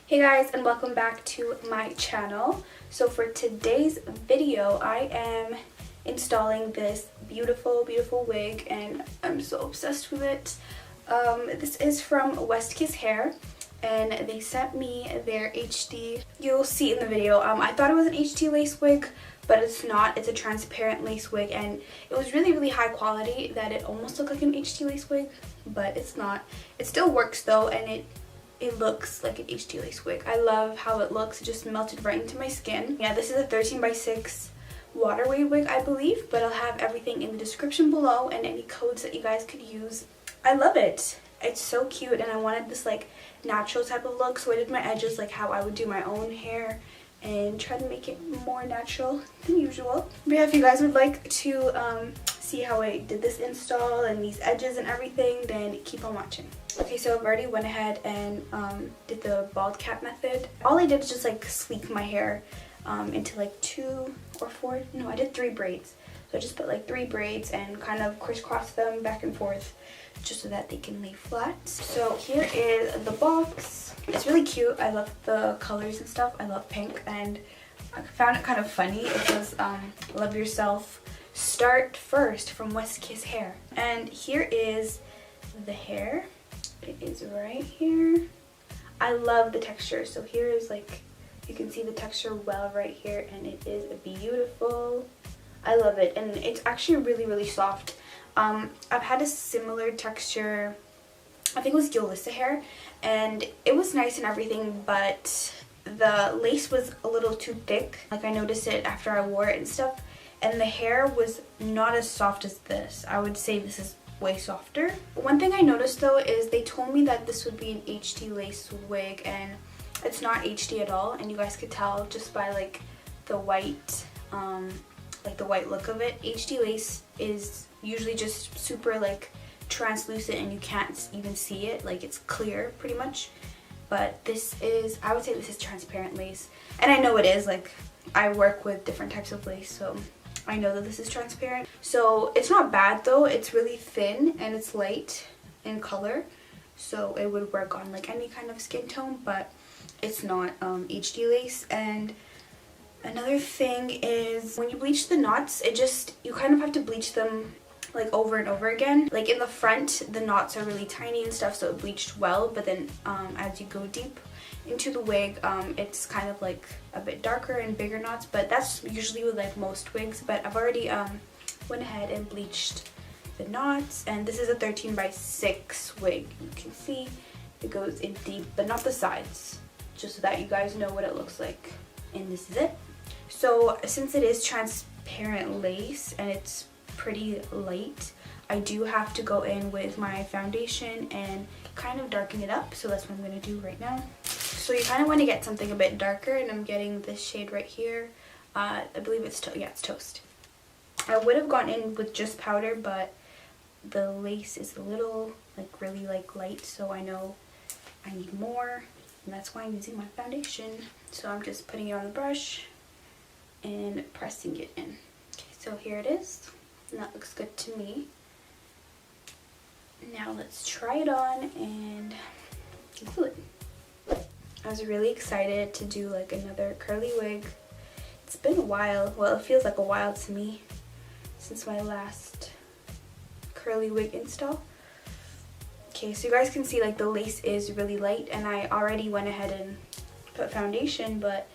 Hey guys, and welcome back to my channel. So for today's video, I am installing this beautiful wig and I'm so obsessed with it. This is from West Kiss Hair and they sent me their HD. You'll see in the video. I thought it was an HD lace wig, but it's not. It's a transparent lace wig and it was really high quality that it almost looked like an HD lace wig, but it's not. It still works though, and it looks like an HD lace wig. I love how it looks. It just melted right into my skin. Yeah, this is a 13x6 water weight wig, I believe, but I'll have everything in the description below and any codes that you guys could use. I love it. It's so cute and I wanted this like natural type of look, so I did my edges like how I would do my own hair and try to make it more natural than usual. But yeah, if you guys would like to see how I did this install and these edges and everything, then keep on watching. Okay, so I've already went ahead and did the bald cap method. All I did is just like sleek my hair into like 2 or 4, no, I did 3 braids. So I just put like 3 braids and kind of crisscross them back and forth just so that they can lay flat. So here is the box. It's really cute. I love the colors and stuff. I love pink and I found it kind of funny. It says love yourself, start first from West Kiss Hair. And here is the hair. It is right here. I love the texture. So here is like, you can see the texture well right here and it is beautiful. I love it and it's actually really soft. I've had a similar texture, I think it was Yolissa hair, and it was nice and everything, but the lace was a little too thick. Like I noticed it after I wore it and stuff, and the hair was not as soft as this. I would say this is way softer. One thing I noticed though is they told me that this would be an HD lace wig and it's not HD at all, and you guys could tell just by like the white the white look of it. HD lace is usually just super like translucent and you can't even see it, like it's clear pretty much, but this is, I would say this is transparent lace, and I know it is, like I work with different types of lace, so I know that this is transparent. So it's not bad though. It's really thin and it's light in color, so it would work on like any kind of skin tone, but it's not HD lace. And another thing is when you bleach the knots, you kind of have to bleach them like over and over again. Like in the front, the knots are really tiny and stuff, so it bleached well, but then as you go deep into the wig, it's kind of like a bit darker and bigger knots, but that's usually with like most wigs. But I've already went ahead and bleached the knots, and this is a 13x6 wig. You can see it goes in deep, but not the sides, just so that you guys know what it looks like. And this is it. So since it is transparent lace and it's pretty light, I do have to go in with my foundation and kind of darken it up, so that's what I'm going to do right now. So you kind of want to get something a bit darker, and I'm getting this shade right here. I believe it's it's Toast. I would have gone in with just powder, but the lace is a little like really like light, so I know I need more, and that's why I'm using my foundation. So I'm just putting it on the brush and pressing it in. Okay, so here it is, and that looks good to me. Now let's try it on and glue it. I was really excited to do like another curly wig. It's been a while, well it feels like a while to me, since my last curly wig install. Okay, so you guys can see like the lace is really light, and I already went ahead and put foundation, but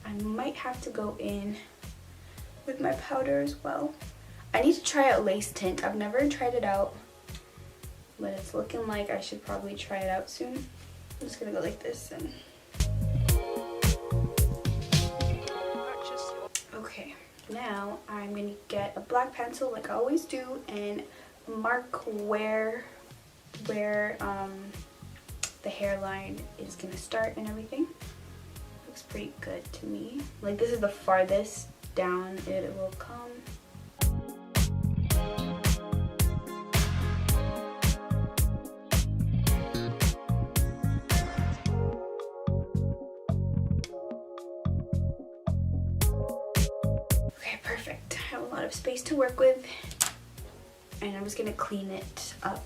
I might have to go in with my powder as well. I need to try out lace tint. I've never tried it out, but it's looking like I should probably try it out soon. I'm just gonna go like this and okay, now I'm gonna get a black pencil like I always do and mark where the hairline is gonna start and everything. Looks pretty good to me. Like this is the farthest down it will come. Okay, perfect. I have a lot of space to work with, and I'm just gonna clean it up.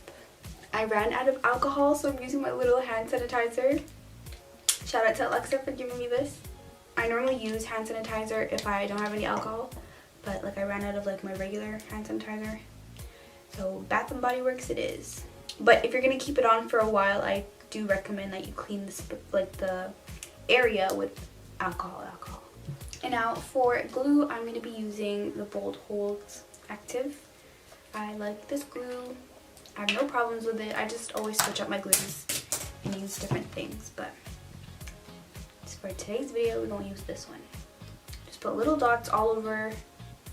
I ran out of alcohol, so I'm using my little hand sanitizer. Shout out to Alexa for giving me this. I normally use hand sanitizer if I don't have any alcohol, but like I ran out of like my regular hand sanitizer. So Bath and Body Works it is. But if you're gonna keep it on for a while, I do recommend that you clean this, like the area with alcohol. And now for glue, I'm gonna be using the Bold Holds Active. I like this glue. I have no problems with it. I just always switch up my glues and use different things, but for today's video, we're gonna use this one. Just put little dots all over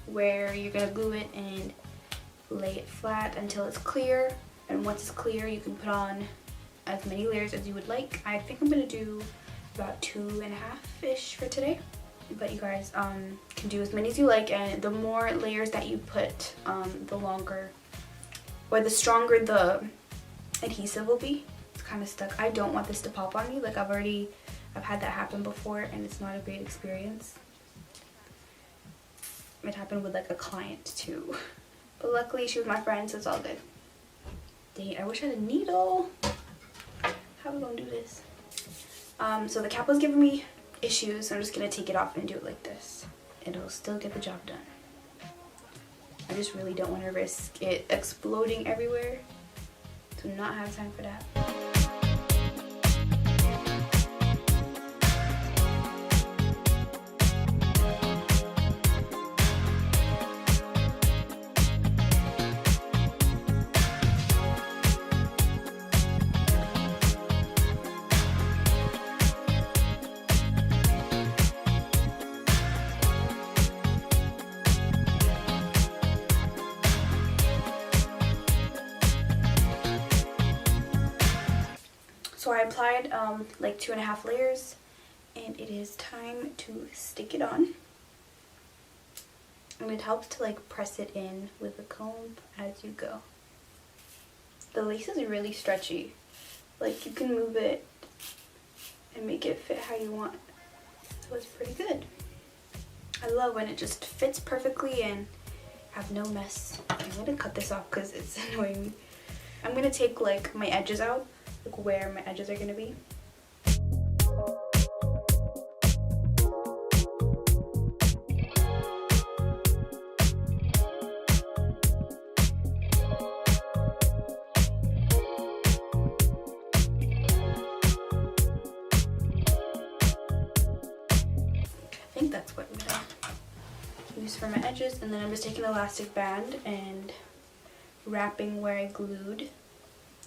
where you're gonna glue it and lay it flat until it's clear. And once it's clear, you can put on as many layers as you would like. I think I'm gonna do about 2.5-ish for today. But you guys can do as many as you like, and the more layers that you put, the longer or the stronger the adhesive will be. It's kind of stuck. I don't want this to pop on me. Like I've had that happen before, and it's not a great experience. It happened with like a client too, but luckily she was my friend, so it's all good. Dang it, I wish I had a needle. How are we gonna do this? So the cap was giving me issues, so I'm just gonna take it off and do it like this. It'll still get the job done. I just really don't want to risk it exploding everywhere. Do not have time for that. So I applied like 2.5 layers, and it is time to stick it on. And it helps to like press it in with a comb as you go. The lace is really stretchy. Like you can move it and make it fit how you want. So it's pretty good. I love when it just fits perfectly and have no mess. I'm gonna cut this off because it's annoying me. I'm gonna take like my edges out, like where my edges are gonna be. I think that's what I'm gonna use for my edges, and then I'm just taking an elastic band and wrapping where I glued,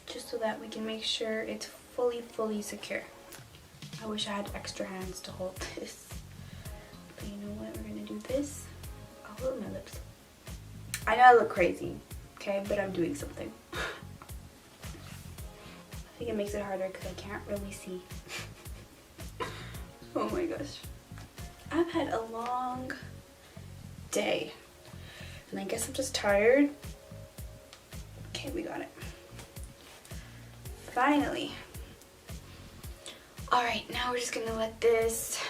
just so that we can make sure it's fully secure. I wish I had extra hands to hold this, but you know what, we're gonna do this. Oh, look at my lips. I know I look crazy, okay, but I'm doing something. I think it makes it harder because I can't really see. Oh my gosh. I've had a long day, and I guess I'm just tired. Okay, we got it. Finally. Alright, now we're just gonna let this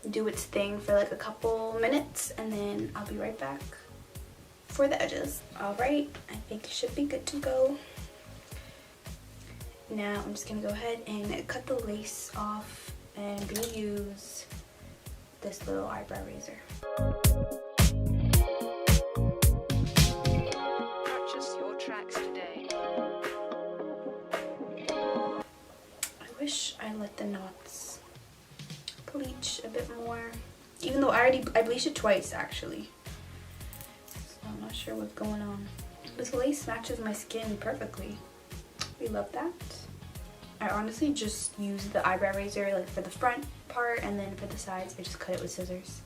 do its thing for like a couple minutes, and then I'll be right back for the edges. Alright, I think it should be good to go. Now I'm just gonna go ahead and cut the lace off, and I'm gonna use this little eyebrow razor. Purchase your tracks today. I wish I let the knots bleach a bit more, even though I bleached it twice actually, so I'm not sure what's going on. This lace matches my skin perfectly. We love that. I honestly just use the eyebrow razor like for the front part, and then for the sides I just cut it with scissors.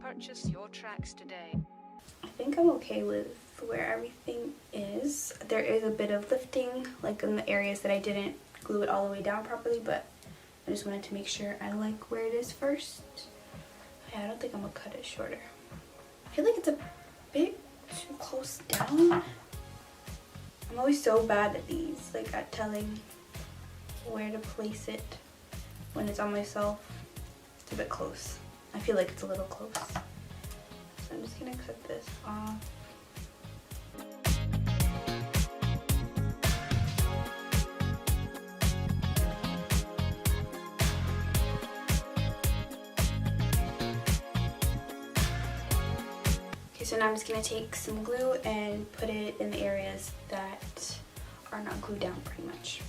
Purchase your tracks today. I think I'm okay with where everything is. There is a bit of lifting like in the areas that I didn't glue it all the way down properly, but I just wanted to make sure I like where it is first. Yeah, I don't think I'm gonna cut it shorter. I feel like it's a bit too close down. I'm always so bad at these, like at telling where to place it when it's on myself. It's a bit close. I feel like it's a little close. So I'm just gonna cut this off. Okay, so now I'm just gonna take some glue and put it in the areas that are not glued down pretty much.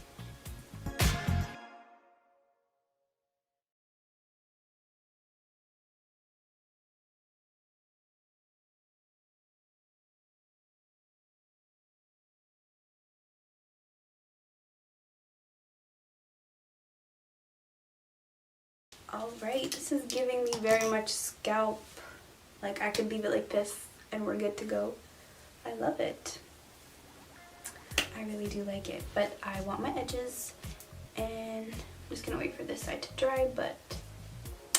Alright, this is giving me very much scalp. Like, I could leave it like this and we're good to go. I love it. I really do like it, but I want my edges, and I'm just gonna wait for this side to dry, but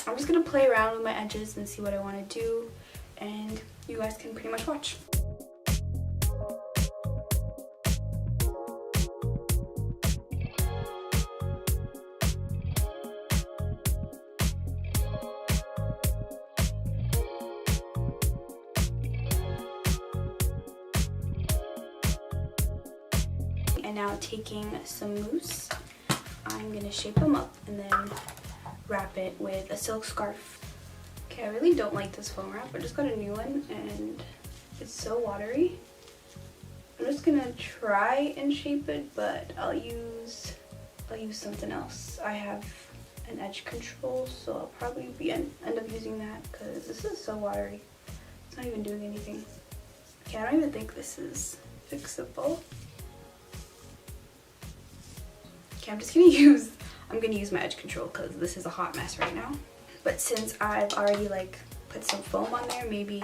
I'm just gonna play around with my edges and see what I want to do, and you guys can pretty much watch. And now taking some mousse, I'm gonna shape them up and then wrap it with a silk scarf. Okay, I really don't like this foam wrap. I just got a new one and it's so watery. I'm just gonna try and shape it, but I'll use something else. I have an edge control, so I'll probably end up using that because this is so watery. It's not even doing anything. Okay, I don't even think this is fixable. Okay, I'm gonna use my edge control because this is a hot mess right now. But since I've already like put some foam on there, maybe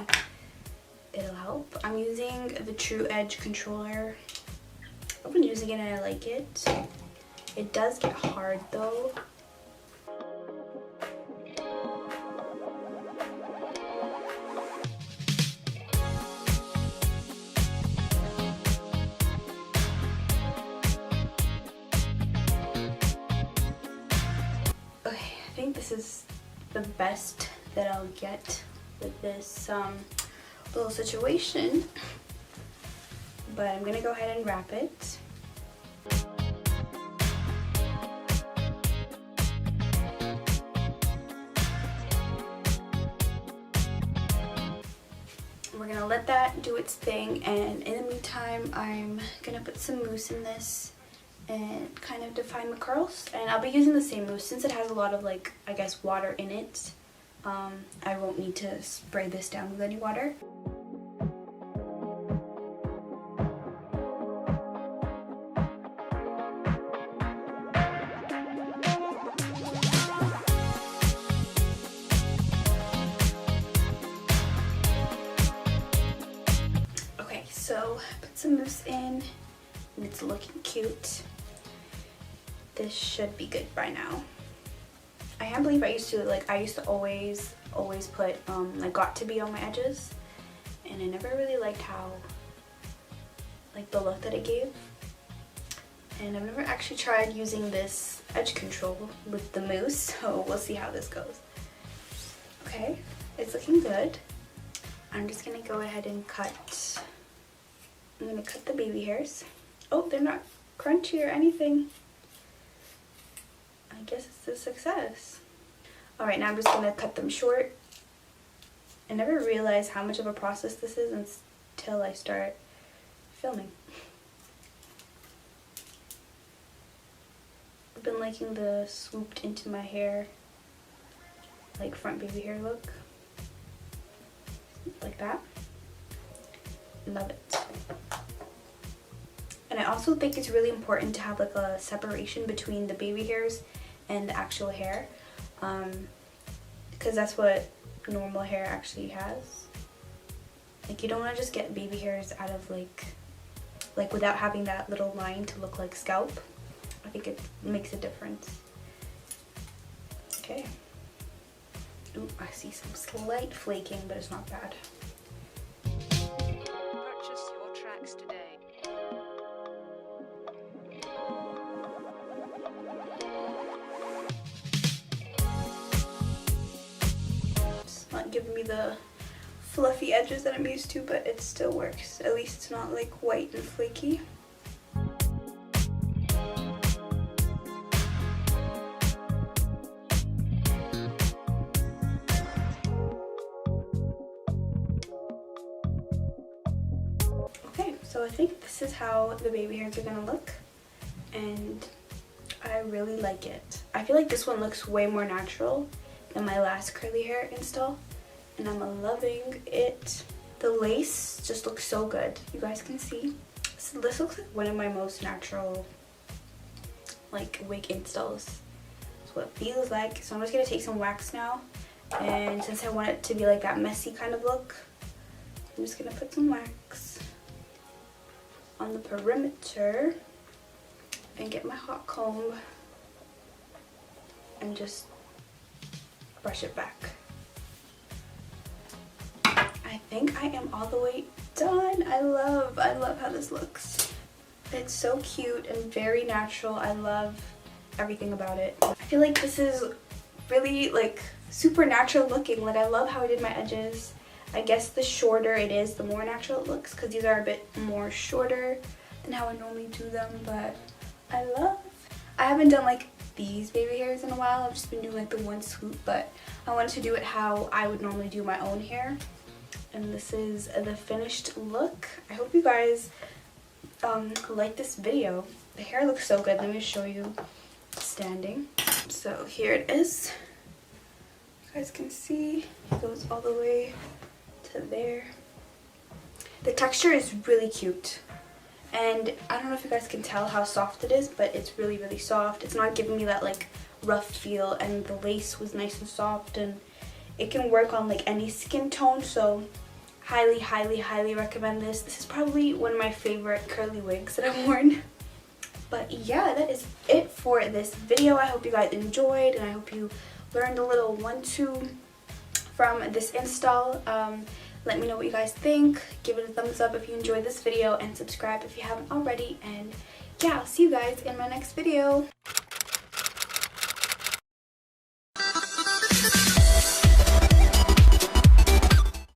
it'll help. I'm using the True Edge controller. I've been using it and I like it. It does get hard though. I think this is the best that I'll get with this little situation, but I'm gonna go ahead and wrap it. We're gonna let that do its thing, and in the meantime I'm gonna put some mousse in this and kind of define the curls, and I'll be using the same mousse since it has a lot of, like, I guess water in it. I won't need to spray this down with any water. Okay, so put some mousse in and it's looking cute. This should be good by now. I can't believe I used to always put like got to be on my edges, and I never really liked how, like, the look that it gave. And I've never actually tried using this edge control with the mousse, so we'll see how this goes. Okay, it's looking good. I'm just gonna go ahead and cut. I'm gonna cut the baby hairs. Oh, they're not crunchy or anything. I guess it's a success. Alright, now I'm just gonna cut them short. I never realized how much of a process this is until I start filming. I've been liking the swooped into my hair, like front baby hair look. Like that. Love it. And I also think it's really important to have like a separation between the baby hairs and the actual hair, because that's what normal hair actually has. Like, you don't want to just get baby hairs out of like without having that little line to look like scalp. I think it makes a difference. Okay. Ooh, I see some slight flaking, but it's not bad. Purchase your tracks today. the fluffy edges that I'm used to, but it still works. At least it's not like white and flaky. Okay, so I think this is how the baby hairs are gonna look, and I really like it. I feel like this one looks way more natural than my last curly hair install, and I'm loving it. The lace just looks so good. You guys can see. So this looks like one of my most natural like wig installs. That's what it feels like. So I'm just gonna take some wax now, and since I want it to be like that messy kind of look, I'm just gonna put some wax on the perimeter and get my hot comb and just brush it back. I think I am all the way done. I love how this looks. It's so cute and very natural. I love everything about it. I feel like this is really like super natural looking. Like I love how I did my edges. I guess the shorter it is, the more natural it looks, because these are a bit more shorter than how I normally do them, but I haven't done like these baby hairs in a while. I've just been doing like the one swoop, but I wanted to do it how I would normally do my own hair. And this is the finished look. I hope you guys like this video. The hair looks so good. Let me show you standing. So here it is. You guys can see it goes all the way to there. The texture is really cute, and I don't know if you guys can tell how soft it is, but it's really, really soft. It's not giving me that like rough feel, and the lace was nice and soft, and it can work on like any skin tone. So highly, highly, highly recommend this. This is probably one of my favorite curly wigs that I've worn. But yeah, that is it for this video. I hope you guys enjoyed, and I hope you learned a little 1-2 from this install. Let me know what you guys think. Give it a thumbs up if you enjoyed this video, and subscribe if you haven't already. And yeah, I'll see you guys in my next video.